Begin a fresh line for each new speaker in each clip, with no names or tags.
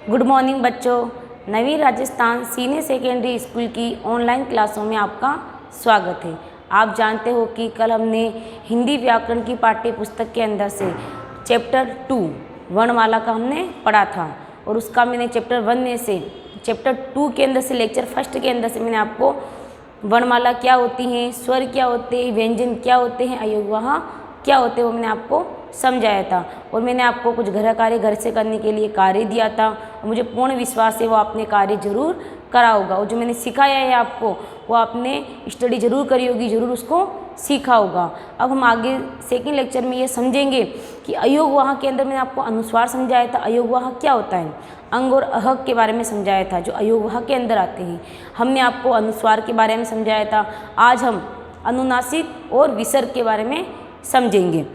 Good morning बच्चों, नवी Rajasthan senior secondary school की online क्लासों में आपका स्वागत है। आप जानते हो कि कल हमने हिंदी व्याकरण की पाठ्य पुस्तक के अंदर से चैप्टर 2 वर्णमाला का हमने पढ़ा था और उसका मैंने चैप्टर 1 में से चैप्टर 2 के अंदर से लेक्चर फर्स्ट के अंदर से मैंने आपको वर्णमाला क्या होती हैं, स्वर क्या होते हैं, व्यंजन क्या होते हैं, अयोगवाह क्या होते हैं वो मैंने आपको समझाया था। और मैंने आपको कुछ घर कार्य घर से करने के लिए कार्य दिया था और मुझे पूर्ण विश्वास है वो आपने कार्य जरूर करा होगा और जो मैंने सिखाया है आपको वो आपने स्टडी जरूर करी होगी, जरूर उसको सीखा होगा। अब हम आगे सेकंड लेक्चर में ये समझेंगे कि अयोगवाह के अंदर मैंने आपको अनुस्वार समझाया था, अयोगवाह क्या होता है, अंग और अह के बारे में समझाया था जो अयोगवाह के अंदर आते हैं। हमने आपको अनुस्वार के बारे में समझाया था। आज हम अनुनासिक और विसर्ग के बारे में समझेंगे।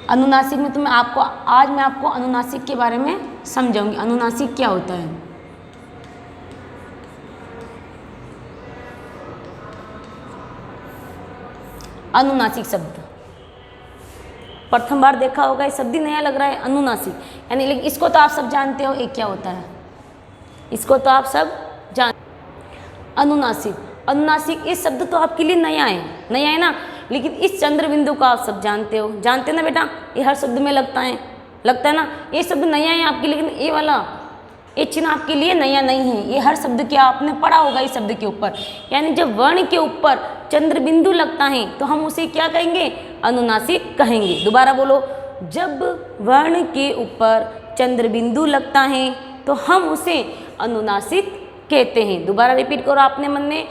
अनुनासिक में तो मैं आपको अनुनासिक के बारे में समझाऊंगी। अनुनासिक क्या होता है? अनुनासिक शब्द प्रथम बार देखा होगा, ये शब्द ही नया लग रहा है अनुनासिक, यानी लेकिन इसको तो आप सब जानते हो एक क्या होता है, इसको तो आप सब जान। अनुनासिक इस शब्द तो आपके लिए नया है ना, लेकिन इस चंद्र बिंदु को आप सब जानते हो, जानते ना बेटा, ये हर शब्द में लगता है ना। ये शब्द नया है आपके, लेकिन ये वाला ये चिन्ह आपके लिए नया नहीं है। ये हर शब्द के आपने पढ़ा होगा इस शब्द के ऊपर, यानी जब वर्ण के ऊपर चंद्र बिंदु लगता है तो हम उसे क्या कहेंगे? अनुनासिक कहेंगे। दोबारा बोलो, जब वर्ण के ऊपर चंद्र बिंदु लगता है तो हम उसे अनुनासिक कहते हैं। दोबारा रिपीट करो आपने मन में,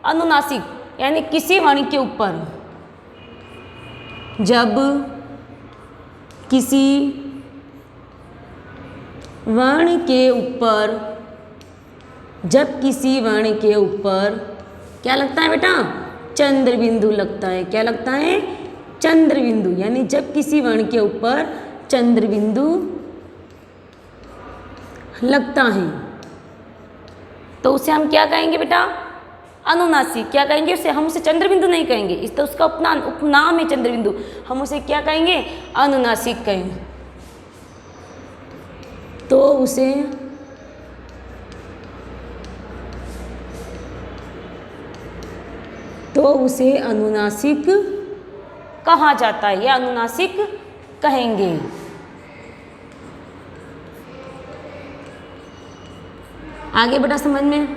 अनुनासिक यानी किसी वर्ण के ऊपर जब किसी वर्ण के ऊपर क्या लगता है बेटा? चंद्र बिंदु लगता है। क्या लगता है? चंद्र बिंदु, यानी जब किसी वर्ण के ऊपर चंद्र बिंदु लगता है तो उसे हम क्या कहेंगे बेटा? अनुनासिक। क्या कहेंगे उसे? हम उसे चंद्र बिंदु नहीं कहेंगे, इस तो उसका उपनाम है चंद्र बिंदु, हम उसे क्या कहेंगे? अनुनासिक कहेंगे। तो उसे अनुनासिक कहा जाता है या अनुनासिक कहेंगे। आगे बेटा समझ में,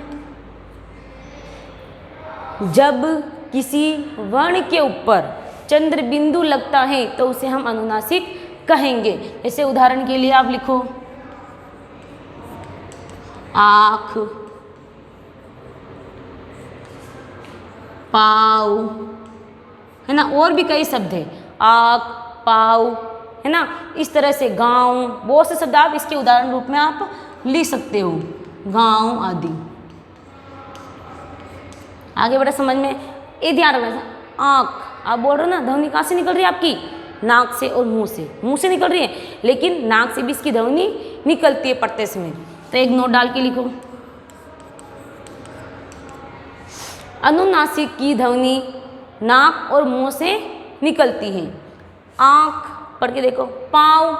जब किसी वर्ण के ऊपर चंद्र बिंदु लगता है तो उसे हम अनुनासिक कहेंगे। जैसे उदाहरण के लिए आप लिखो आँख, पाव, है ना, और भी कई शब्द है, आँख, पाव, है ना, इस तरह से गांव, बहुत से शब्द आप इसके उदाहरण रूप में आप लिख सकते हो, गांव आदि। आगे बड़ा समझ में, ये ध्यान रखना, आँख आप बोल रहे हो ना, ध्वनि कहाँ से निकल रही है आपकी? नाक से और मुंह से निकल रही है, लेकिन नाक से भी इसकी ध्वनि निकलती है पढ़ते समय। तो एक नोट डाल के लिखो, अनुनासिक की ध्वनि नाक और मुंह से निकलती है। आँख पढ़ के देखो, पाँव,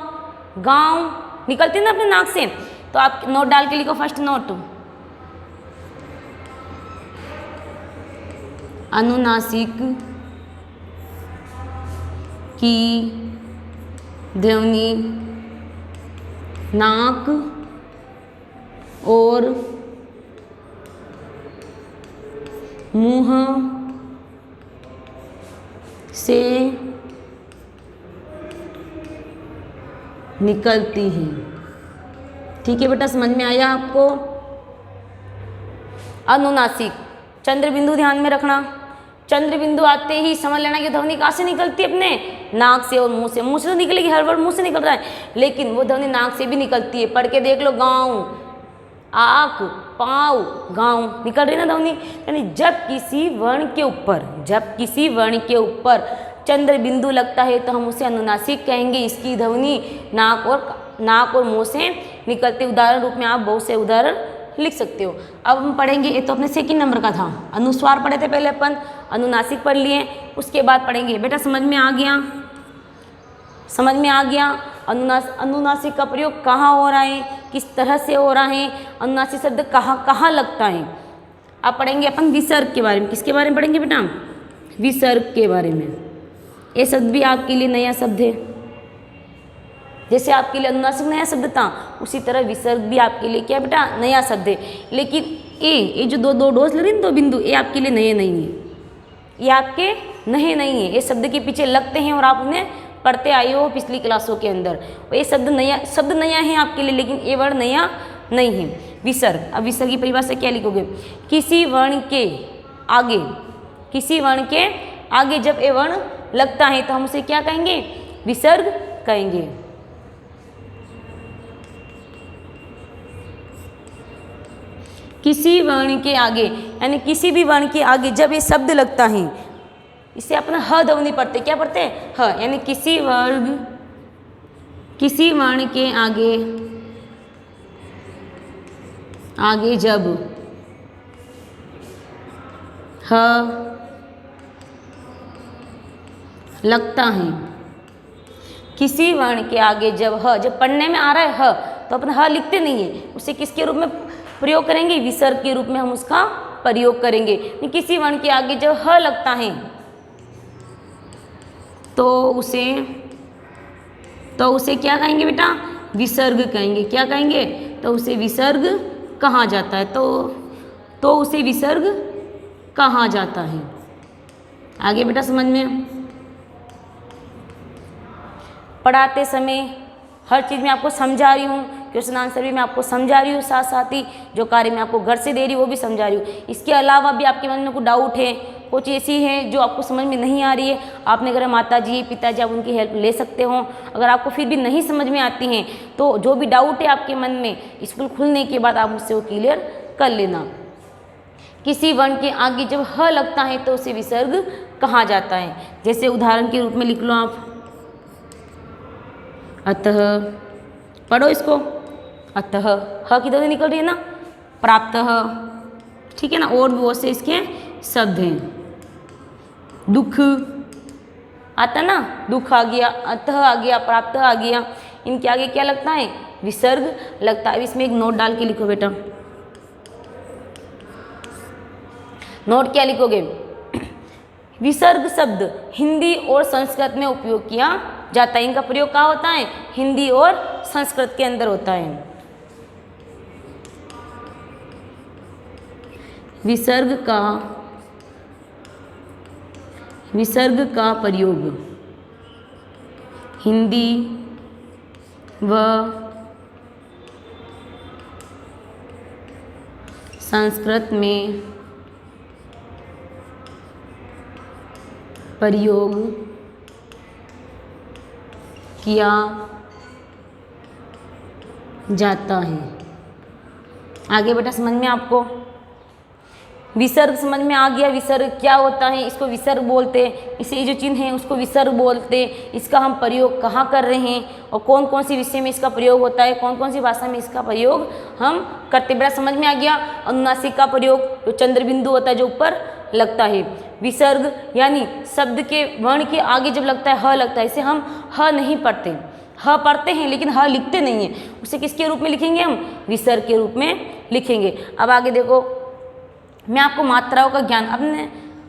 गांव निकलती है ना अपने नाक से। तो आप नोट डाल के लिखो, फर्स्ट नोट, अनुनासिक की ध्वनि नाक और मुंह से निकलती है। ठीक है बेटा, समझ में आया आपको? अनुनासिक, चंद्र बिंदु ध्यान में रखना, चंद्र बिंदु आते ही समझ लेना कि ध्वनि कहाँ से निकलती है? अपने नाक से और मुंह से। मुंह से तो निकलेगी, हर वर्ड मुंह से निकल रहा है, लेकिन वो ध्वनि नाक से भी निकलती है। पढ़ के देख लो, गाँव, आँख, पाँव, गाँव निकल रही ना ध्वनि। यानी जब किसी वर्ण के ऊपर चंद्र बिंदु लगता है तो हम उसे अनुनासिक कहेंगे। इसकी ध्वनि नाक और मुंह से निकलते। उदाहरण रूप में आप बहुत से उदाहरण लिख सकते हो। अब हम पढ़ेंगे, ये तो अपने सेकंड नंबर का था, अनुस्वार पढ़े थे पहले अपन, अनुनासिक पढ़ लिए, उसके बाद पढ़ेंगे, बेटा समझ में आ गया, समझ में आ गया। अनुनासिक का प्रयोग कहाँ हो रहा है, किस तरह से हो रहा है, अनुनासिक शब्द कहाँ कहाँ लगता है। अब पढ़ेंगे अपन विसर्ग के बारे में। किसके बारे में पढ़ेंगे बेटा? विसर्ग के बारे में। ये शब्द भी आपके लिए नया शब्द है। जैसे आपके लिए अनुनासिक नया शब्द था, उसी तरह विसर्ग भी आपके लिए क्या बेटा? नया शब्द है। लेकिन ये जो दो डोज लग रही है, 2 बिंदु, ये आपके लिए नए नहीं है, ये आपके नए नहीं है। ये शब्द के पीछे लगते हैं और आप उन्हें पढ़ते आए हो पिछली क्लासों के अंदर। ये शब्द नया है आपके लिए, लेकिन ये वर्ण नया नहीं है। विसर्ग, अब विसर्ग की परिभाषा क्या लिखोगे? किसी वर्ण के आगे, किसी वर्ण के आगे जब ये वर्ण लगता है तो हम उसे क्या कहेंगे? विसर्ग कहेंगे। किसी वर्ण के आगे, यानी किसी भी वर्ण के आगे जब ये शब्द लगता है, इसे अपना ह ध्वनि पढ़ते, क्या पढ़ते हैं? ह, यानी किसी वर्ण के आगे जब ह लगता है, किसी वर्ण के आगे जब ह, जब पढ़ने में आ रहा है ह, तो अपन ह लिखते नहीं है, उसे किसके रूप में प्रयोग करेंगे? विसर्ग के रूप में हम उसका प्रयोग करेंगे। किसी वर्ण के आगे जब ह लगता है तो उसे क्या कहेंगे बेटा? विसर्ग कहेंगे। क्या कहेंगे? तो उसे विसर्ग कहा जाता है। तो उसे विसर्ग कहा जाता है। आगे बेटा समझ में? पढ़ाते समय हर चीज़ में आपको समझा रही हूँ, क्वेश्चन आंसर भी मैं आपको समझा रही हूँ, साथ साथ ही जो कार्य मैं आपको घर से दे रही हूँ वो भी समझा रही हूँ। इसके अलावा भी आपके मन में कोई डाउट है, कुछ ऐसी है जो आपको समझ में नहीं आ रही है, आपने अगर माता जी पिताजी आप उनकी हेल्प ले सकते हो। अगर आपको फिर भी नहीं समझ में आती हैं तो जो भी डाउट है आपके मन में, स्कूल खुलने के बाद आप मुझसे वो क्लियर कर लेना। किसी वर्ण के आगे जब ह लगता है तो उसे विसर्ग कहा जाता है। जैसे उदाहरण के रूप में लिख लो आप, अतः, पढ़ो इसको, अतः ह की ध्वनि निकल रही है ना, प्राप्तः, ठीक है ना, और भी बहुत से इसके शब्द हैं। दुख आता ना, दुख आ गया, अतः आ गया, प्राप्त आ गया, इनके आगे क्या लगता है? विसर्ग लगता है। अब इसमें एक नोट डाल के लिखो बेटा। नोट क्या लिखोगे? विसर्ग शब्द हिंदी और संस्कृत में उपयोग किया जाता है। इनका प्रयोग कहाँ होता है? हिंदी और संस्कृत के अंदर होता है। विसर्ग का प्रयोग हिंदी व संस्कृत में प्रयोग किया जाता है। आगे बेटा समझ में आपको? विसर्ग समझ में आ गया? विसर्ग क्या होता है, इसको विसर्ग बोलते हैं, इसे जो चिन्ह है उसको विसर्ग बोलते हैं। इसका हम प्रयोग कहाँ कर रहे हैं और कौन कौन सी विषय में इसका प्रयोग होता है, कौन कौन सी भाषा में इसका प्रयोग हम करते। बड़ा समझ में आ गया? अनुनासिक का प्रयोग जो चंद्र बिंदु होता है जो ऊपर लगता है। विसर्ग यानी शब्द के वर्ण के आगे जब लगता है ह लगता है, इसे हम ह नहीं पढ़ते, ह पढ़ते हैं लेकिन ह लिखते नहीं हैं, उसे किसके रूप में लिखेंगे? हम विसर्ग के रूप में लिखेंगे। अब आगे देखो, मैं आपको मात्राओं का ज्ञान,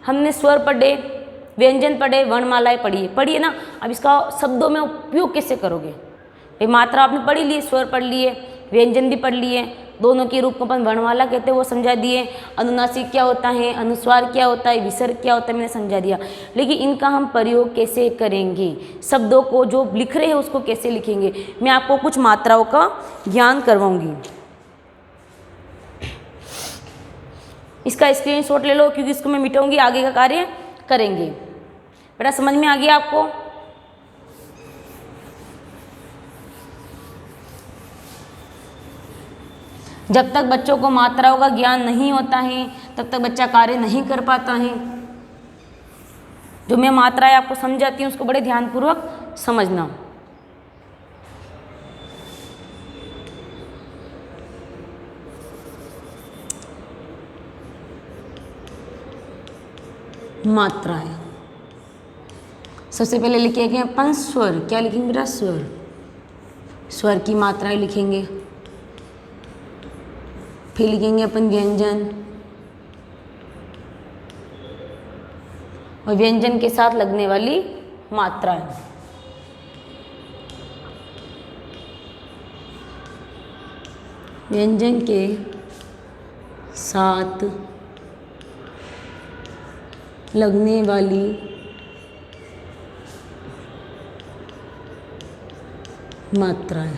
हमने स्वर पढ़े, व्यंजन पढ़े, वर्णमालाएं पढ़ी है ना। अब इसका शब्दों में उपयोग कैसे करोगे? भाई मात्रा आपने पढ़ी ली, स्वर पढ़ लिए, व्यंजन भी पढ़ लिए, दोनों के रूप को अपन वर्णमाला कहते हैं वो समझा दिए, अनुनासिक क्या होता है, अनुस्वार क्या होता है, विसर्ग क्या होता है मैंने समझा दिया। लेकिन इनका हम प्रयोग कैसे करेंगे, शब्दों को जो लिख रहे हैं उसको कैसे लिखेंगे, मैं आपको कुछ मात्राओं का ज्ञान करवाऊंगी। इसका स्क्रीनशॉट ले लो क्योंकि इसको मैं मिटाऊंगी, आगे का कार्य करेंगे। बेटा समझ में आ गया आपको? जब तक बच्चों को मात्राओं का ज्ञान नहीं होता है तब तक बच्चा कार्य नहीं कर पाता है। जो मैं मात्राएं आपको समझाती हूँ उसको बड़े ध्यानपूर्वक समझना। मात्राएं सबसे पहले लिखेंगे अपन स्वर। क्या लिखेंगे बेटा? स्वर। स्वर की मात्राएं लिखेंगे। फिर लिखेंगे अपन व्यंजन, और व्यंजन के साथ लगने वाली मात्राएं। व्यंजन के साथ लगने वाली मात्राएं।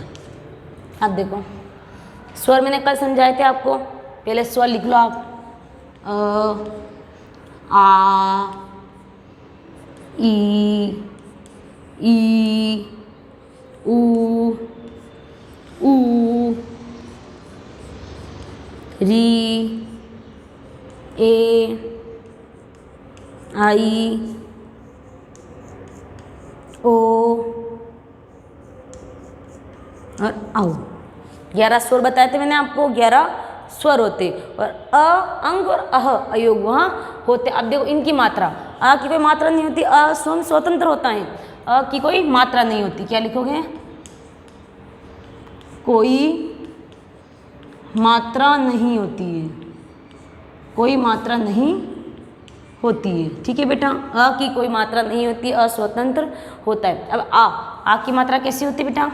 अब देखो, स्वर मैंने कल समझाए थे आपको। पहले स्वर लिख लो आप। आ, ई, ऊ, री, ए, आई, ओ और औ। 11 स्वर बताए थे मैंने आपको। 11 स्वर होते और अ अंग और अह अयोग वहाँ होते। अब देखो इनकी मात्रा, अ की कोई मात्रा नहीं होती, अ स्वतंत्र होता है, अ की कोई मात्रा नहीं होती। क्या लिखोगे? कोई मात्रा नहीं होती है, कोई मात्रा नहीं होती है। ठीक है बेटा, अ की कोई मात्रा नहीं होती, अस्वतंत्र होता है। अब आ की मात्रा कैसी होती है बेटा?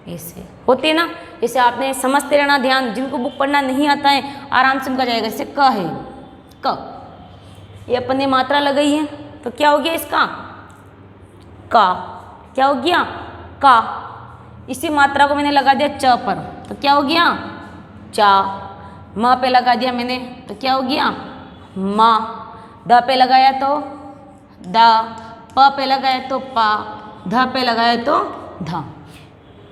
ऐसे होती है ना। जैसे आपने समझते रहना, ध्यान, जिनको बुक पढ़ना नहीं आता है आराम से उनका जाएगा। जैसे क है, क, ये अपन ने मात्रा लगाई है तो क्या हो गया इसका? का। क्या हो गया? का। इसी मात्रा को मैंने लगा दिया च पर तो क्या हो गया? चा। म पे लगा दिया मैंने तो क्या हो गया? मा। द पे लगाया तो दा, प पे लगाया तो पा, ध पे लगाया तो धा।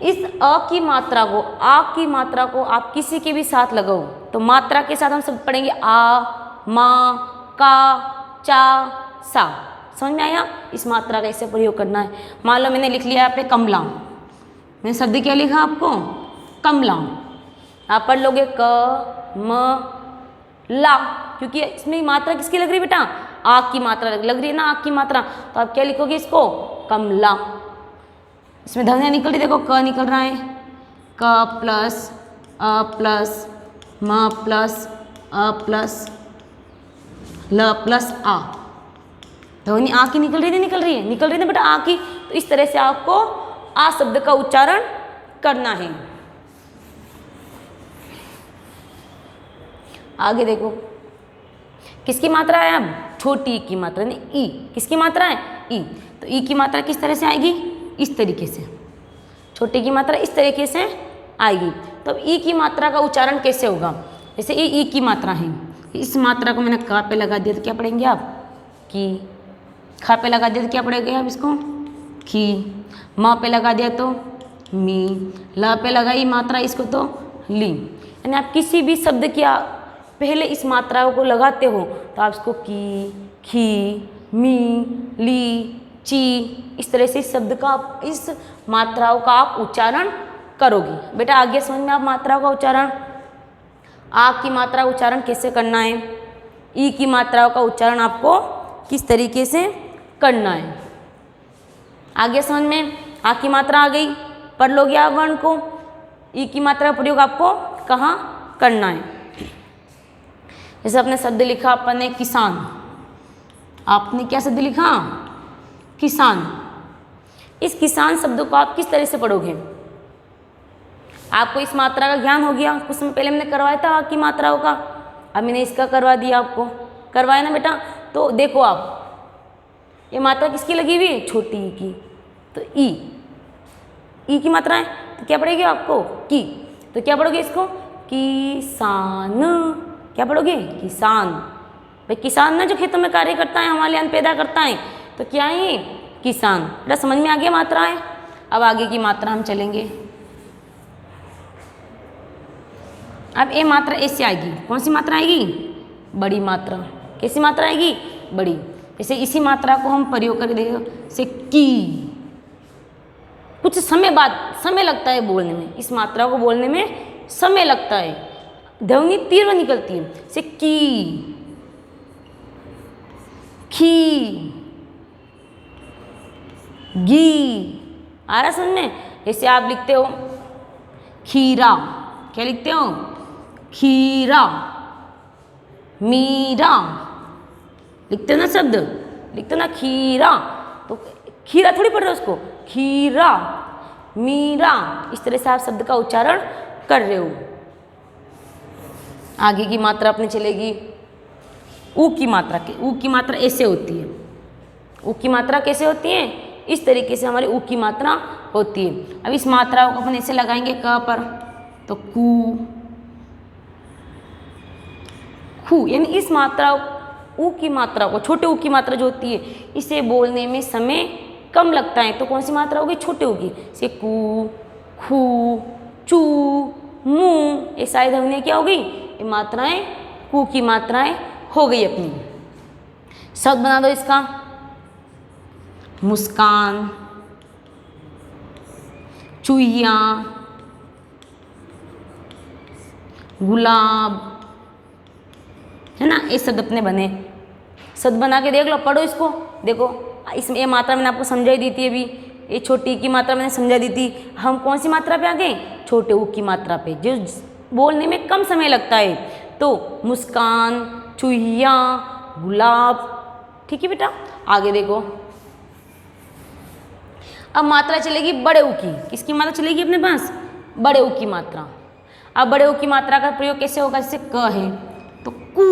इस अ की मात्रा को, आ की मात्रा को आप किसी के भी साथ लगाओ तो मात्रा के साथ हम सब पढ़ेंगे आ, मा, का, चा, सा। समझ में आया? इस मात्रा का ऐसे प्रयोग करना है। मान लो मैंने लिख लिया यहाँ पे कमला, मैंने शब्द क्या लिखा आपको? कमला। आप पढ़ लोगे क, म, ला, क्योंकि इसमें मात्रा किसकी लग रही है बेटा? आ की मात्रा लग रही है ना, आ की मात्रा। तो आप क्या लिखोगे इसको? कमला। इसमें ध्वनियाँ निकल रही, देखो क निकल रहा है, क प्लस अ प्लस म प्लस अ प्लस ल प्लस आ। ध्वनि आ की निकल रही है, निकल रही है, निकल रही है ना बेटा आ की। तो इस तरह से आपको आ शब्द का उच्चारण करना है। आगे देखो किसकी मात्रा है? अब छोटी ई की मात्रा नहीं, ई किसकी मात्रा है? ई। तो ई की मात्रा किस तरह से आएगी? इस तरीके से। छोटी की मात्रा इस तरीके से आएगी। तो अब ई की मात्रा का उच्चारण कैसे होगा? जैसे ई की मात्रा है, इस मात्रा को मैंने का पे लगा दिया तो क्या पढ़ेंगे आप? की। खा पे लगा दिया तो क्या पढ़ेंगे आप इसको? खी। म पे लगा दिया तो मी। ल पे लगाई मात्रा इसको तो ली। यानी आप किसी भी शब्द की पहले इस मात्राओं को लगाते हो तो आप इसको की, खी, मी, ली, ची, इस तरह से इस शब्द का, इस मात्राओं का आप उच्चारण करोगे। बेटा आगे समझ में आप मात्राओं का उच्चारण। आ की मात्रा उच्चारण कैसे करना है, ई की मात्राओं का उच्चारण आपको किस तरीके से करना है, आगे समझ में। आ की मात्रा आ गई, पढ़ लोगे आप वर्ण को। ई की मात्रा का प्रयोग आपको कहाँ करना है? जैसे आपने शब्द लिखा अपन ने किसान, आपने क्या शब्द लिखा? किसान। इस किसान शब्द को आप किस तरह से पढ़ोगे? आपको इस मात्रा का ज्ञान हो गया, कुछ समय पहले मैंने करवाया था आ की मात्राओं का, अब मैंने इसका करवा दिया आपको, करवाया ना बेटा। तो देखो आप, ये मात्रा किसकी लगी हुई है? छोटी ई की। तो ई की मात्रा है तो क्या पढ़ेगी आपको? की। तो क्या पढ़ोगे इसको? किसान। क्या पढ़ोगे? किसान। भाई किसान ना जो खेतों में कार्य करता है, हमारे लिए अन्न पैदा करता है, तो क्या है ये? किसान। बेटा समझ में आ गया मात्रा है। अब आगे की मात्रा हम चलेंगे। अब ये मात्रा ऐसे आएगी, कौन सी मात्रा आएगी? बड़ी मात्रा। कैसी मात्रा आएगी? बड़ी। जैसे इसी मात्रा को हम प्रयोग करके देखो, जैसे की। कुछ समय बाद, समय लगता है बोलने में, इस मात्रा को बोलने में समय लगता है, ध्वनि तीव्र निकलती है। जैसे की, खी, गी। आ रहा समझ में? जैसे आप लिखते हो खीरा, क्या लिखते हो? खीरा। मीरा लिखते हो ना, शब्द लिखते हो ना खीरा, तो खीरा थोड़ी पढ़ रहे हो उसको, खीरा। मीरा, इस तरह से आप शब्द का उच्चारण कर रहे हो। आगे की मात्रा अपनी चलेगी ऊ की मात्रा के। ऊ की मात्रा ऐसे होती है। ऊ की मात्रा कैसे होती है? इस तरीके से हमारी ऊ की मात्रा होती है। अब इस मात्रा को अपन ऐसे लगाएंगे क पर, तो कू, खू, यानी इस मात्रा ऊ की मात्रा को, छोटे ऊ की मात्रा जो होती है, इसे बोलने में समय कम लगता है, तो कौन सी मात्रा होगी? छोटे ऊ की। जैसे कू, खू, चू, मू, ये सारी ध्वनियाँ क्या होगी? ये मात्राएं कू की मात्राएं हो गई अपनी। शब्द बना दो इसका, मुस्कान, चुईया, गुलाब, है ना? ये शब्द अपने बने। शब्द बना के देख लो, पढ़ो इसको। देखो इसमें ये मात्रा मैंने आपको समझाई दी थी अभी, ये छोटी की मात्रा मैंने समझा दी थी। हम कौन सी मात्रा पे आ गए? छोटे ऊ की मात्रा पे, जो बोलने में कम समय लगता है। तो मुस्कान, चुहिया, गुलाब। ठीक है बेटा, आगे देखो। अब मात्रा चलेगी बड़े ऊ की। किसकी मात्रा चलेगी अपने पास? बड़े ऊ की मात्रा। अब बड़े ऊ की मात्रा का प्रयोग कैसे होगा? जैसे क है तो कू।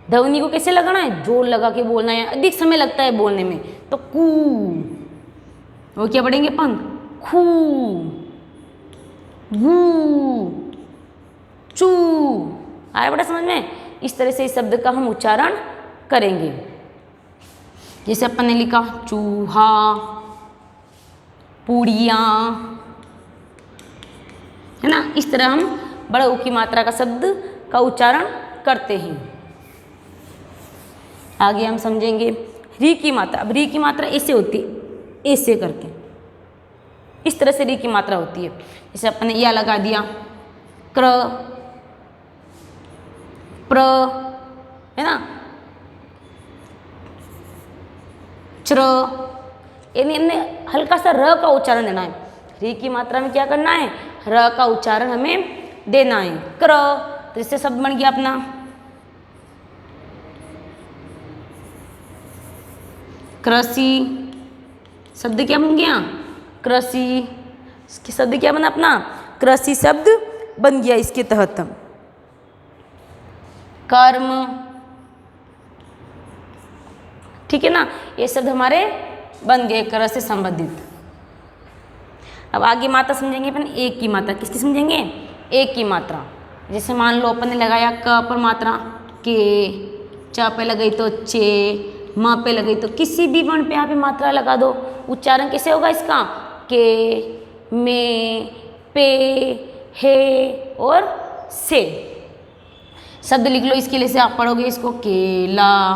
ध्वनि को कैसे लगाना है? जोर लगा के बोलना है, अधिक समय लगता है बोलने में, तो कू। वो क्या पढ़ेंगे अपन? खू, गू, चू। आया बेटा समझ में? इस तरह से इस शब्द का हम उच्चारण करेंगे। जैसे अपन ने लिखा चूहा, पूड़िया, है ना? इस तरह हम बड़े ऊ की मात्रा का शब्द का उच्चारण करते हैं। आगे हम समझेंगे री की मात्रा। अब री की मात्रा ऐसे होती है, ऐसे करके, इस तरह से री की मात्रा होती है। जैसे अपन ने या लगा दिया, क्र, प्र, है ना, च्र, यानी हमने हल्का सा र का उच्चारण देना है। री की मात्रा में क्या करना है? र का उच्चारण हमें देना है। क्र, तो इससे शब्द बन गया अपना कृषि। शब्द क्या बन गया? कृषि। इसके शब्द क्या बना अपना? कृषि शब्द बन गया इसके तहत। कर्म, ठीक है ना? ये शब्द हमारे बन गए कर से संबंधित। अब आगे मात्रा समझेंगे अपन एक की मात्रा। किसकी समझेंगे? एक की मात्रा। जैसे मान लो अपन ने लगाया क पर मात्रा के, च पे लगाई तो चे, म पे लगाई तो किसी भी वर्ण पे यहाँ पे मात्रा लगा दो। उच्चारण कैसे होगा इसका? के, में, पे, हे और से। शब्द लिख लो इसके लिए से आप पढ़ोगे इसको केला,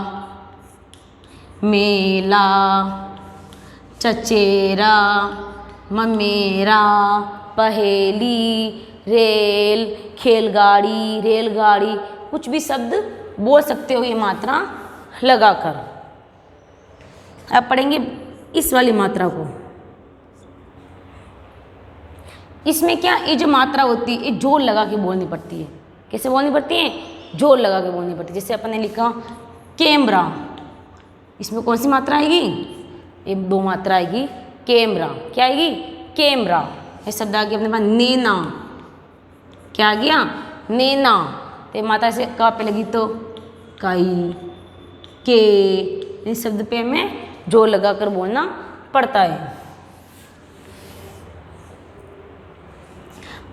मेला, चचेरा, ममेरा, पहेली, रेल, खेलगाड़ी, रेलगाड़ी, कुछ भी शब्द बोल सकते हो ये मात्रा लगाकर। अब पढ़ेंगे इस वाली मात्रा को। इसमें क्या, ये जो मात्रा होती है ये जोर लगा के बोलनी पड़ती है। कैसे बोलनी पड़ती है? जोर लगा के बोलनी पड़ती है। जैसे अपन ने लिखा कैमरा, इसमें कौन सी मात्रा आएगी? ये दो मात्रा आएगी। कैमरा, क्या आएगी? कैमरा। ये शब्द आ गया अपने पास नैना। क्या आ गया? नैना। तो मात्रा से का पे लगी तो काई, के। इस शब्द पे हमें जोर लगाकर बोलना पड़ता है।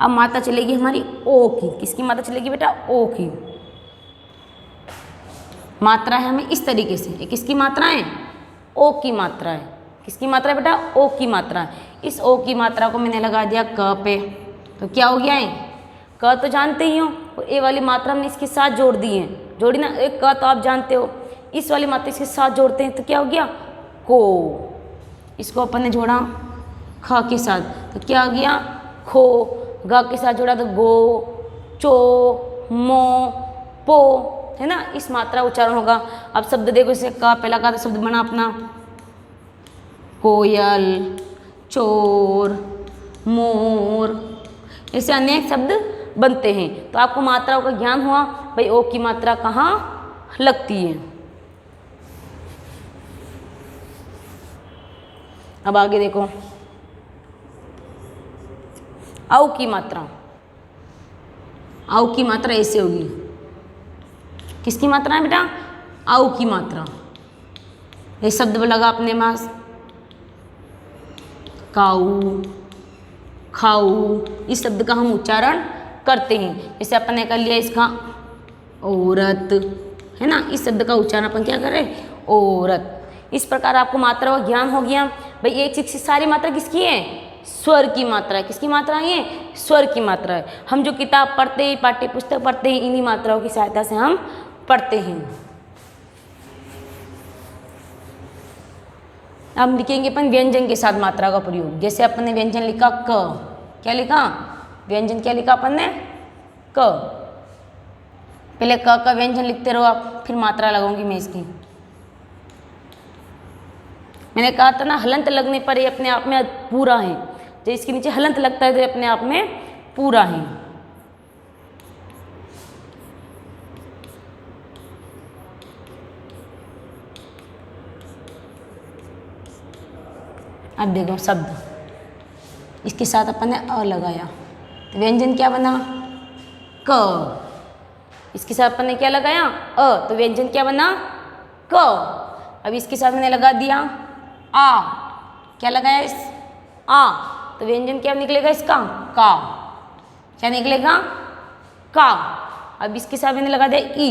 अब मात्रा चलेगी हमारी ओ की। किसकी मात्रा चलेगी बेटा? ओ की मात्रा है हमें इस तरीके से। ये किसकी मात्रा है? ओ की मात्रा है। किसकी मात्रा है बेटा? ओ की मात्रा है। इस ओ की मात्रा को मैंने लगा दिया क पे, तो क्या हो गया है? क तो जानते ही हो, और ए वाली मात्रा हमने इसके साथ जोड़ दी है। जोड़ी ना, एक क तो आप जानते हो, इस वाली मात्रा इसके साथ जोड़ते हैं तो क्या हो गया? को। इसको अपन ने जोड़ा ख के साथ तो क्या हो गया? खो। ग के साथ जोड़ा तो गो, चो, मो, पो, है ना? इस मात्रा उच्चारण होगा। अब शब्द देखो, इसे क पे लगा तो शब्द बना अपना कोयल, चोर, मोर, ऐसे अनेक शब्द बनते हैं। तो आपको मात्राओं का ज्ञान हुआ भाई ओ की मात्रा कहाँ लगती है। अब आगे देखो औ की मात्रा। औ की मात्रा ऐसे होगी। किसकी मात्रा है बेटा? औ की मात्रा। ये शब्द लगा अपने पास काऊ, खाऊ, इस शब्द का हम उच्चारण करते हैं। जैसे अपन ने कर लिया इसका औरत, है ना, इस शब्द का उच्चारण अपन क्या कर रहे हैं? औरत। इस प्रकार आपको मात्रा का ज्ञान हो गया। भाई एक से सारी मात्रा किसकी है? स्वर की मात्रा है। किसकी मात्रा है? ये स्वर की मात्रा है। हम जो किताब पढ़ते हैं, पाठ्य पुस्तक पढ़ते हैं, इन्हीं मात्राओं की सहायता से हम पढ़ते हैं। अब लिखेंगे अपन व्यंजन के साथ मात्रा का प्रयोग। जैसे अपन ने व्यंजन लिखा क, क्या लिखा? व्यंजन क्या लिखा अपन ने? क। पहले क का व्यंजन लिखते रहो आप, फिर मात्रा लगाऊंगी मैं इसकी। मैंने कहा था ना हलंत लगने पर ये अपने आप में पूरा है। जो इसके नीचे हलंत लगता है तो ये अपने आप में पूरा है। अब देखो शब्द, इसके साथ अपन ने अ लगाया तो व्यंजन क्या बना? क। इसके साथ अपन ने क्या लगाया? अ, तो व्यंजन क्या बना? क। अब इसके साथ मैंने लगा दिया आ, क्या लगाया? इस आ, तो व्यंजन क्या निकलेगा इसका? का। क्या निकलेगा? का। अब इसके साथ मैंने लगा दिया ई,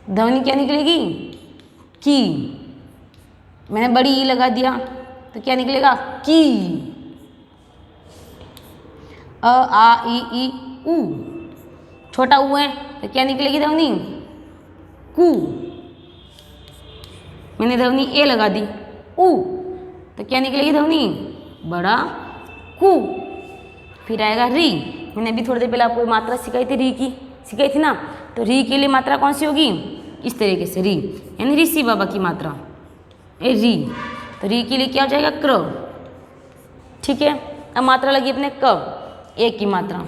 ध्वनि क्या निकलेगी? की। मैंने बड़ी ई लगा दिया तो क्या निकलेगा? की। अ आ ई उ, छोटा ऊ है तो क्या निकलेगी ध्वनि? कु। मैंने ध्वनि ए लगा दी उ, तो क्या निकलेगी ध्वनि? बड़ा कु। फिर आएगा री। मैंने अभी थोड़ी देर पहले आपको मात्रा सिखाई थी, री की सिखाई थी ना, तो री के लिए मात्रा कौन सी होगी? इस तरीके से री, यानी ऋषि बाबा की मात्रा ए री। तो री के लिए क्या हो जाएगा? क्र। ठीक है। अब मात्रा लगी अपने क, ए की मात्रा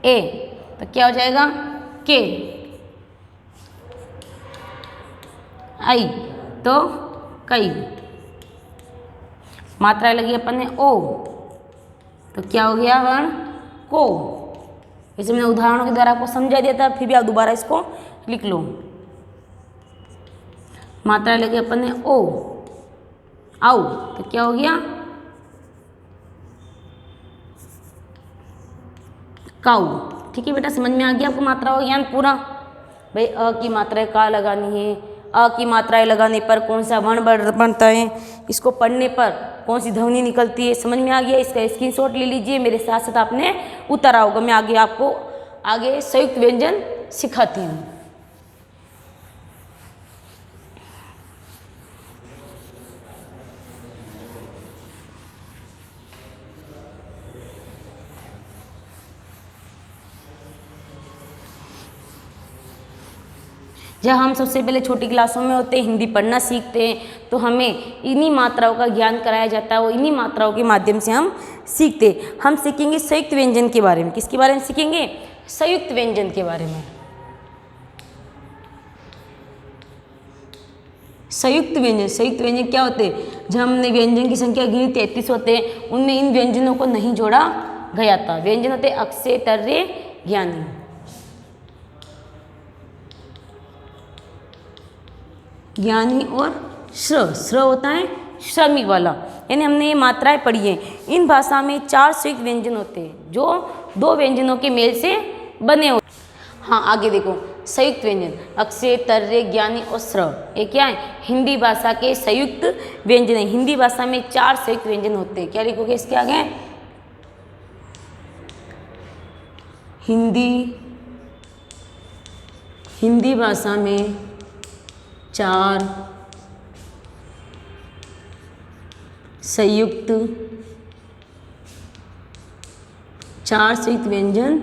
ए, तो क्या हो जाएगा? के। आई तो कई। मात्रा लगी अपन ने ओ, तो क्या हो गया? वर्ण को। जैसे मैंने उदाहरणों के द्वारा आपको समझा दिया था, फिर भी आप दोबारा इसको लिख लो। मात्रा लगी अपन ने ओ, आओ, तो क्या हो गया? काऊ। ठीक है बेटा, समझ में आ गया आपको मात्रा का ज्ञान पूरा? भाई अ की मात्रा का लगानी है, अ की मात्राएं लगाने पर कौन सा वर्ण बनता है, इसको पढ़ने पर कौन सी ध्वनि निकलती है, समझ में आ गया? इसका स्क्रीनशॉट ले लीजिए, मेरे साथ साथ आपने उतारा होगा। मैं आगे आपको संयुक्त व्यंजन सिखाती हूँ। जब हम सबसे पहले छोटी क्लासों में होते हैं, हिंदी पढ़ना सीखते हैं, तो हमें इन्हीं मात्राओं का ज्ञान कराया जाता है, वो इन्हीं मात्राओं के माध्यम से हम सीखते हैं। हम सीखेंगे संयुक्त व्यंजन के बारे में। किसके बारे में सीखेंगे? संयुक्त व्यंजन के बारे में। संयुक्त व्यंजन, संयुक्त व्यंजन क्या होते हैं? जब हमने व्यंजन की संख्या गिनी 33 होते हैं, उनमें इन व्यंजनों को नहीं जोड़ा गया था। व्यंजन होते अक्षय, तर्रे, ज्ञानी। ज्ञानी और श्र, श्र होता है श्रमिक वाला, यानी हमने ये मात्राएं पढ़ी हैं। इन भाषा में 4 संयुक्त व्यंजन होते हैं जो 2 व्यंजनों के मेल से बने होते हैं। हाँ आगे देखो, संयुक्त व्यंजन अक्षय, तर्रे, ज्ञानी और श्र, ये क्या है? हिंदी भाषा के संयुक्त व्यंजन है। हिंदी भाषा में 4 संयुक्त व्यंजन होते हैं। क्या लिखोगे इसके आगे? हिंदी भाषा में 4 संयुक्त व्यंजन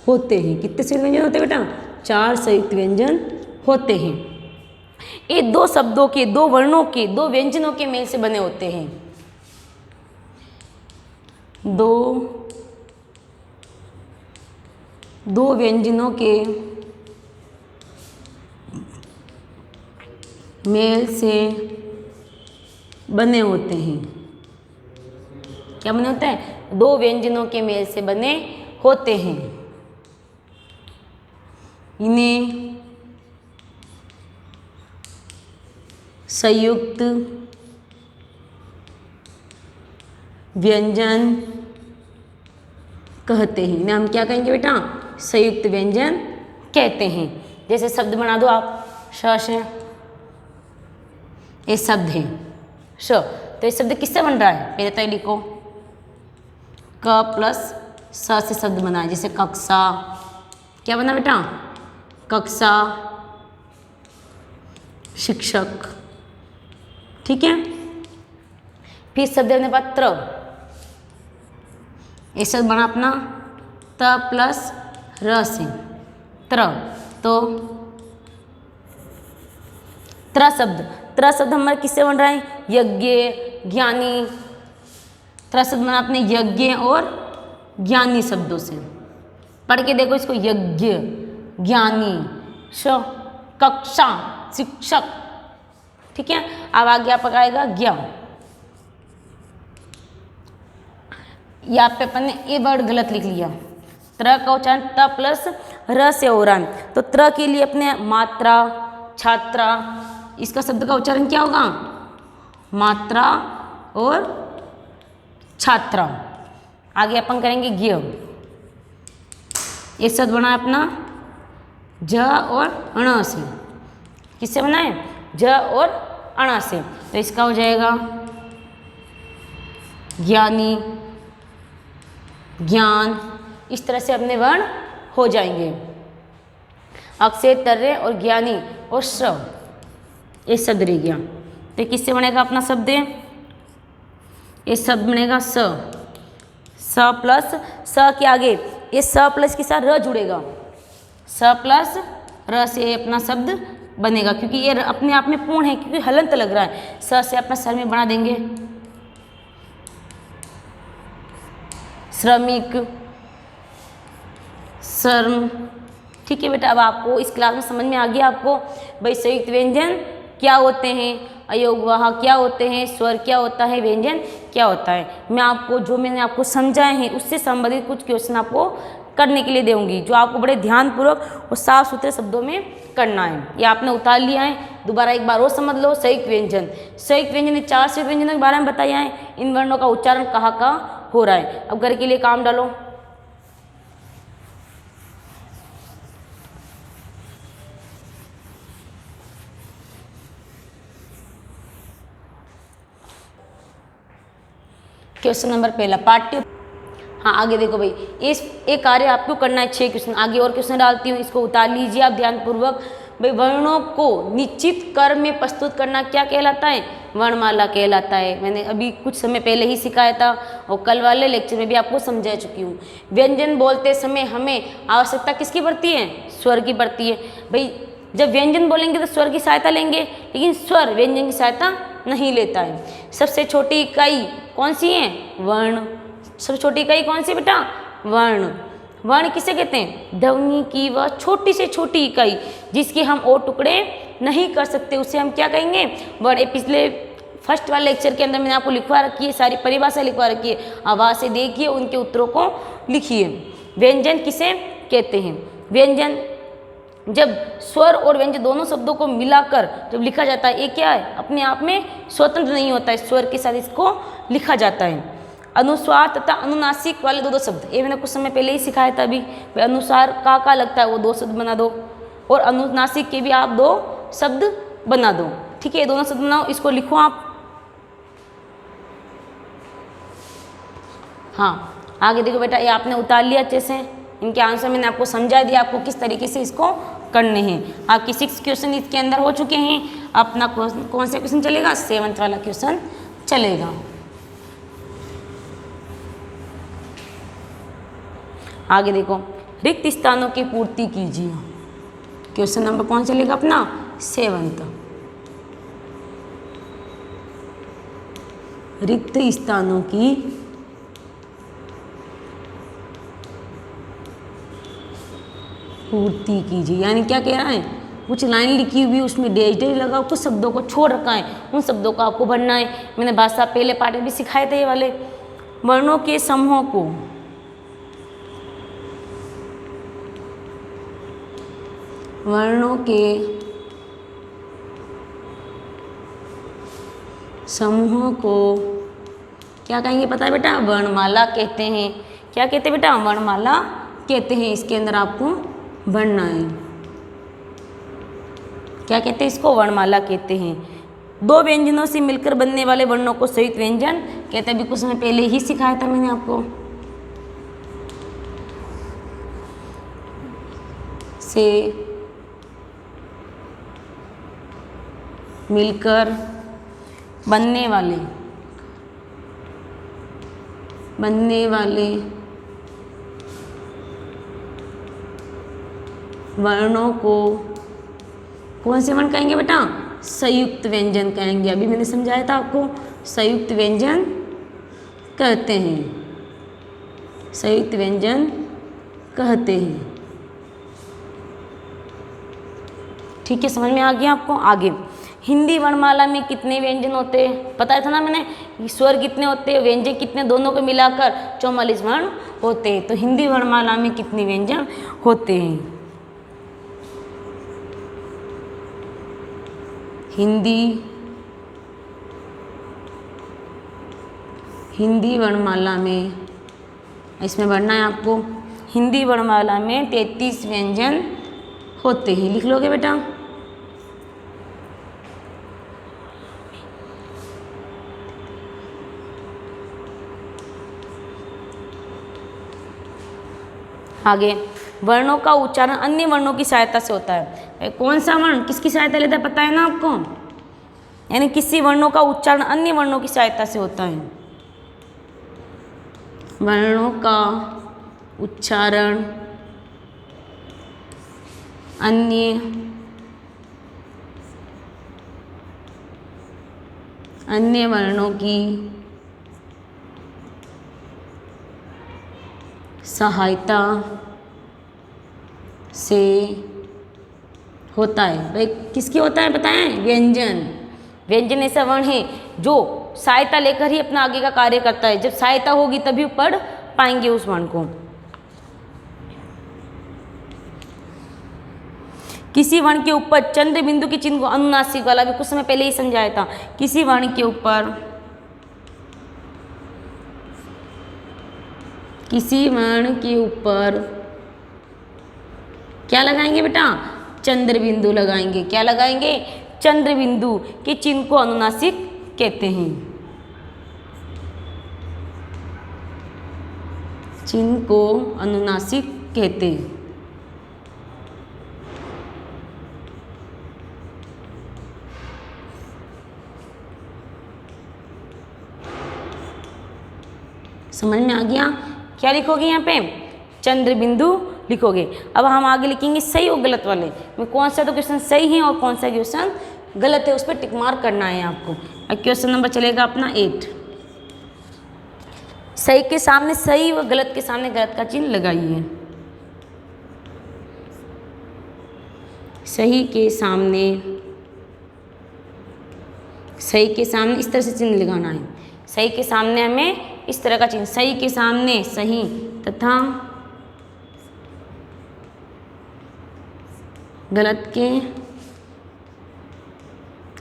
होते हैं। कितने संयुक्त व्यंजन होते हैं बेटा? 4 संयुक्त व्यंजन होते हैं। ये दो शब्दों के, दो वर्णों के, दो व्यंजनों के मेल से बने होते हैं। दो व्यंजनों के मेल से बने होते हैं। क्या बने होते हैं? दो व्यंजनों के मेल से बने होते हैं। इन्हें संयुक्त व्यंजन कहते हैं। इन्हें हम क्या कहेंगे बेटा? संयुक्त व्यंजन कहते हैं। जैसे शब्द बना दो आप, श से, ये शब्द है श, तो ये शब्द किससे बन रहा है? पहले तो ये लिखो, क प्लस स से शब्द बना है। जैसे कक्षा, क्या बना बेटा? कक्षा, शिक्षक, ठीक है। फिर शब्द अपने पास त्र, ये शब्द बना अपना त प्लस र से, त्र, तो त्र शब्द हमारे किससे बन रहा है? यज्ञ, ज्ञानी। त्र शब्द बना अपने यज्ञ और ज्ञानी शब्दों से। पढ़ के देखो इसको, यज्ञ, ज्ञानी, श, कक्षा, शिक्षक, ठीक है। अब आगे आपका आएगा ज्ञ। यहाँ पे अपन ने ये वर्ड गलत लिख लिया, त्र का उच्चारण त प्लस र से हो रहा है, तो त्र के लिए अपने मात्रा, छात्रा, इसका शब्द का उच्चारण क्या होगा? मात्रा और छात्रा। आगे अपन करेंगे ज्ञ। एक शब्द बना है अपना ज और अण से। किससे बना है? ज और अण से, तो इसका हो जाएगा ज्ञानी, ज्ञान। इस तरह से अपने वर्ण हो जाएंगे। अक्षय, तर्रे और ज्ञानी और श्रव, ये शब्द रह गया। तो किससे बनेगा अपना शब्द? ये शब्द बनेगा स। स प्लस स के आगे ये स प्लस के साथ र जुड़ेगा। स प्लस र से अपना शब्द बनेगा, क्योंकि ये अपने आप में पूर्ण है, क्योंकि हलंत लग रहा है। स से अपना सर में बना देंगे श्रमिक, शर्म, ठीक है बेटा। अब आपको इस क्लास में समझ में आ गया आपको भाई संयुक्त व्यंजन क्या होते हैं, अयोगवाह क्या होते हैं, स्वर क्या होता है, व्यंजन क्या होता है। मैं आपको जो मैंने आपको समझाए हैं उससे संबंधित कुछ क्वेश्चन आपको करने के लिए दूंगी, जो आपको बड़े ध्यानपूर्वक और साफ सुथरे शब्दों में करना है। ये आपने उतार लिया है। दोबारा एक बार और समझ लो। संयुक्त व्यंजन, संयुक्त व्यंजन 4 संयुक्त व्यंजनों के बारे में बताया है। इन वर्णों का उच्चारण कहाँ कहाँ हो रहा है। अब घर के लिए काम डालो। क्वेश्चन नंबर पहला, पाठ्य। हाँ आगे देखो भाई, इस एक कार्य आपको करना है। 6 क्वेश्चन आगे और क्वेश्चन डालती हूँ, इसको उतार लीजिए आप ध्यानपूर्वक। भाई वर्णों को निश्चित क्रम में प्रस्तुत करना क्या कहलाता है? वर्णमाला कहलाता है। मैंने अभी कुछ समय पहले ही सिखाया था और कल वाले लेक्चर में भी आपको समझा चुकी हूँ। व्यंजन बोलते समय हमें आवश्यकता किसकी पड़ती है? स्वर की पड़ती है। भाई जब व्यंजन बोलेंगे तो स्वर की सहायता लेंगे, लेकिन स्वर व्यंजन की सहायता नहीं लेता है। सबसे छोटी इकाई कौन सी है? वर्ण। सबसे छोटी इकाई कौन सी बेटा? वर्ण। वर्ण किसे कहते हैं? ध्वनि की वह छोटी से छोटी इकाई जिसके हम और टुकड़े नहीं कर सकते, उसे हम क्या कहेंगे? वर्ण। पिछले फर्स्ट वाले लेक्चर के अंदर मैंने आपको लिखवा रखी है, सारी परिभाषा लिखवा रखी है। आवाज से देखिए, उनके उत्तरों को लिखिए। व्यंजन किसे कहते हैं? व्यंजन जब स्वर और व्यंजन दोनों शब्दों को मिलाकर जब लिखा जाता है, ये क्या है? अपने आप में स्वतंत्र नहीं होता है, स्वर के साथ इसको लिखा जाता है। अनुस्वार तथा अनुनासिक वाले दो शब्द, ये मैंने कुछ समय पहले ही सिखाया था। अभी अनुसार का लगता है वो 2 शब्द बना दो, और अनुनासिक के भी आप 2 शब्द बना दो। ठीक है, ये दोनों शब्द बनाओ, इसको लिखो आप। हाँ आगे देखो बेटा, ये आपने उतार लिया अच्छे से। इनके आंसर मैंने आपको समझा दिया, आपको किस तरीके से इसको करने हैं। आपके 6 क्वेश्चन इसके अंदर हो चुके हैं। अपना कौन सा क्वेश्चन चलेगा? 7th वाला क्वेश्चन चलेगा। आगे देखो, रिक्त स्थानों की पूर्ति कीजिए। क्वेश्चन नंबर कौन चलेगा अपना? 7th। रिक्त स्थानों की पूर्ति कीजिए। यानी क्या कह रहा है, कुछ लाइन लिखी हुई उसमें डैश डैश लगा, कुछ शब्दों को छोड़ रखा है, उन शब्दों को आपको भरना है। मैंने भाषा पहले पाठ में भी सिखाए थे ये वाले। वर्णों के समूहों को वर्णों के समूहों को क्या कहेंगे पता है बेटा, वर्णमाला कहते हैं। क्या कहते हैं बेटा, वर्णमाला कहते हैं। इसके अंदर आपको बढ़ना है। क्या कहते हैं इसको, वर्णमाला कहते हैं। दो व्यंजनों से मिलकर बनने वाले वर्णों को संयुक्त व्यंजन कहते हैं। अभी कुछ समय पहले ही सिखाया था मैंने आपको। से मिलकर बनने वाले वर्णों को कौन से वर्ण कहेंगे बेटा, संयुक्त व्यंजन कहेंगे। अभी मैंने समझाया था आपको, संयुक्त व्यंजन कहते हैं, संयुक्त व्यंजन कहते हैं। ठीक है, समझ में आ गया आपको। आगे हिंदी वर्णमाला में कितने व्यंजन होते हैं, बताया था ना मैंने। स्वर कितने होते हैं, व्यंजन कितने, दोनों को मिलाकर 44 वर्ण होते हैं। तो हिंदी वर्णमाला में कितने व्यंजन होते हैं। हिंदी वर्णमाला में, इसमें बढ़ना है आपको, हिंदी वर्णमाला में 33 व्यंजन होते हैं। लिख लोगे बेटा। आगे वर्णों का उच्चारण अन्य वर्णों की सहायता से होता है। कौन सा वर्ण किसकी सहायता लेता है पता है ना आपको, यानी किसी वर्णों का उच्चारण अन्य वर्णों की सहायता से होता है। वर्णों का उच्चारण अन्य वर्णों की सहायता से होता है। भाई किसकी होता है बताएं, व्यंजन। व्यंजन ऐसा वर्ण है जो सहायता लेकर ही अपना आगे का कार्य करता है। जब सहायता होगी तभी पढ़ पाएंगे उस वर्ण को। किसी वर्ण के ऊपर चंद्र बिंदु के चिन्ह को अनुनासिक वाला भी कुछ समय पहले ही समझाया था। किसी वर्ण के ऊपर क्या लगाएंगे बेटा, चंद्र बिंदु लगाएंगे। क्या लगाएंगे, चंद्र बिंदु के चिन्ह को अनुनासिक कहते हैं। चिन्ह को अनुनासिक कहते हैं। समझ में आ गया। क्या लिखोगे यहाँ पे, चंद्र बिंदु लिखोगे। अब हम आगे लिखेंगे सही और गलत वाले में कौन सा तो क्वेश्चन सही है और कौन सा क्वेश्चन गलत है, उस पर टिक मार्क करना है आपको। अब क्वेश्चन नंबर चलेगा अपना 8। सही के सामने सही व गलत के सामने गलत का चिन्ह लगाइए। सही के सामने इस तरह से चिन्ह लगाना है। सही के सामने हमें इस तरह का चिन्ह, सही के सामने सही तथा गलत के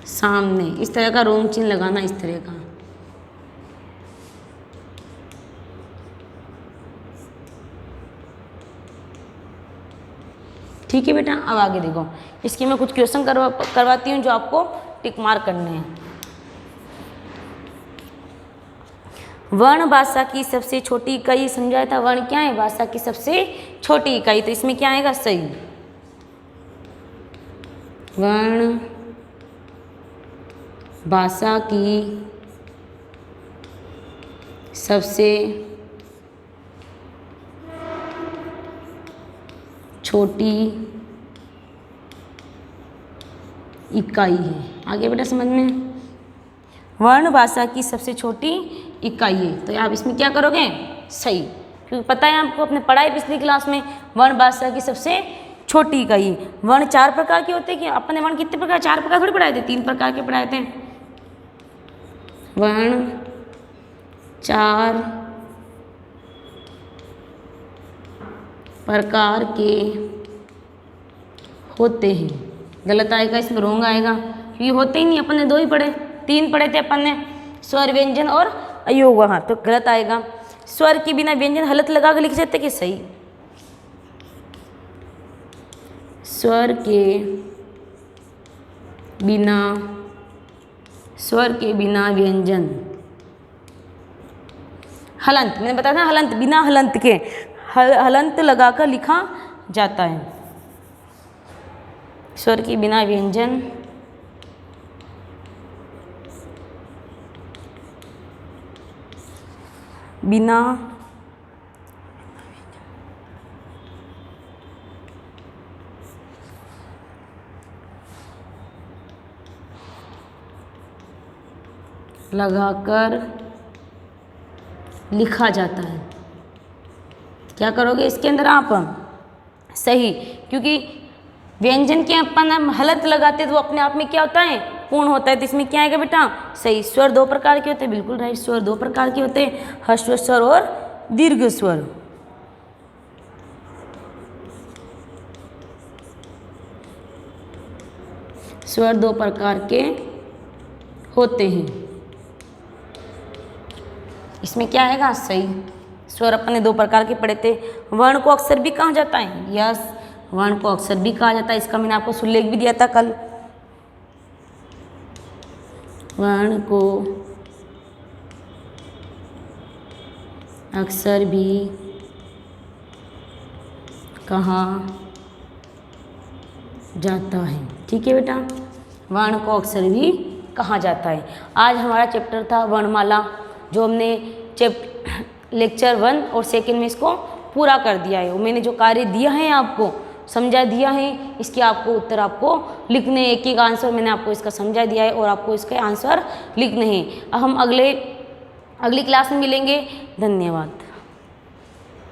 सामने इस तरह का रोम चिन्ह लगाना, इस तरह का। ठीक है बेटा। अब आगे देखो, इसके मैं कुछ क्वेश्चन करवाती हूँ जो आपको टिक मार्क करने हैं। वर्ण भाषा की सबसे छोटी इकाई समझाया था। वर्ण क्या है, भाषा की सबसे छोटी इकाई। तो इसमें क्या आएगा, सही। वर्ण भाषा की सबसे छोटी इकाई है। आगे बेटा समझ में। वर्ण भाषा की सबसे छोटी इकाई है। तो आप इसमें क्या करोगे, सही, क्योंकि पता है आपको, अपने पढ़ाई पिछली क्लास में वर्ण भाषा की सबसे छोटी इकाई है। वर्ण 4 प्रकार के होते हैं कि अपने वर्ण कितने प्रकार, 4 प्रकार थोड़ी पढ़ाए थे, 3 प्रकार के पढ़ाए थे। वर्ण 4 प्रकार के होते हैं। गलत आएगा, इसमें रोंग आएगा, क्योंकि होते ही नहीं, अपन ने 2 ही पढ़े, 3 पढ़े थे अपन ने, स्वर, व्यंजन और अयोग। हाँ, तो गलत आएगा। स्वर के बिना व्यंजन हलत लगा कर लिख सकते कि सही। स्वर के बिना व्यंजन हलंत, मैंने बताया था हलंत, बिना हलंत के हलंत लगाकर लिखा जाता है। स्वर के बिना व्यंजन बिना लगाकर लिखा जाता है। क्या करोगे इसके अंदर आप, सही, क्योंकि व्यंजन के अपन हम हलंत लगाते हैं तो वो अपने आप में क्या होता है, पूर्ण होता है। तो इसमें क्या आएगा बेटा, सही। स्वर 2 प्रकार के होते हैं, बिल्कुल राइट, स्वर 2 प्रकार के होते हैं, ह्रस्व स्वर और दीर्घ स्वर। स्वर 2 प्रकार के होते हैं, इसमें क्या आएगा, सही। स्वर अपन ने 2 प्रकार के पढ़े थे। वर्ण को अक्षर भी कहा जाता है, यस, वर्ण को अक्षर भी कहा जाता है, इसका मैंने आपको सुलेख भी दिया था कल। वर्ण को अक्षर भी कहा जाता है, ठीक है बेटा, वर्ण को अक्षर भी कहा जाता है। आज हमारा चैप्टर था वर्णमाला, जो हमने लेक्चर 1 और 2 में इसको पूरा कर दिया है। मैंने जो कार्य दिया है आपको, समझा दिया है, इसके आपको उत्तर आपको लिखने, एक एक आंसर मैंने आपको इसका समझा दिया है और आपको इसके आंसर लिखने हैं। अब हम अगली क्लास में मिलेंगे। धन्यवाद।